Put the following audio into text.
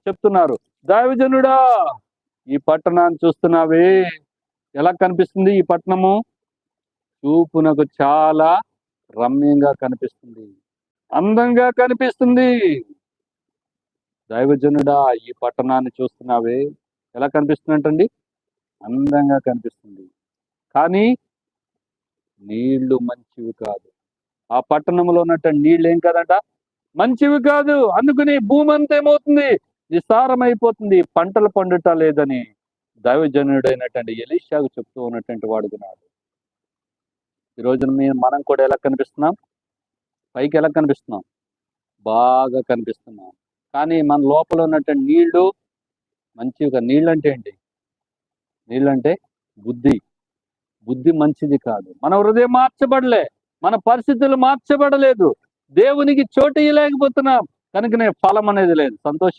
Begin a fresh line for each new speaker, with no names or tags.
చెప్తున్నారు, దైవజనుడా ఈ పట్టణాన్ని చూస్తున్నావే, ఎలా కనిపిస్తుంది ఈ పట్టణము? చూపునకు చాలా రమ్యంగా కనిపిస్తుంది, అందంగా కనిపిస్తుంది. దైవజనుడా ఈ పట్టణాన్ని చూస్తున్నావే, ఎలా కనిపిస్తుందంటండి? అందంగా కనిపిస్తుంది. కానీ నీళ్లు మంచివి కాదు. ఆ పట్టణంలో ఉన్నటువంటి నీళ్ళు ఏం కాదంట, మంచివి కాదు. అందుకని భూమి అంతా ఏమవుతుంది, నిస్సారమైపోతుంది, పంటలు పండుట లేదని దైవజనుడైనటువంటి ఎలీషాకు చెప్తూ ఉన్నటువంటి వాడుకున్నాడు. ఈ రోజున మనం కూడా ఎలా కనిపిస్తున్నాం? పైకి ఎలా కనిపిస్తున్నాం? బాగా కనిపిస్తున్నాం. కానీ మన లోపల ఉన్నటువంటి నీళ్లు మంచిగా. నీళ్ళు అంటే ఏంటి? నీళ్ళంటే బుద్ధి. బుద్ధి మంచిది కాదు. మన హృదయం మార్చబడలే, మన పరిస్థితులు మార్చబడలేదు, దేవునికి చోటు ఇవ్వలేకపోతున్నాం, కనుకనే ఫలం అనేది లేదు. సంతోషం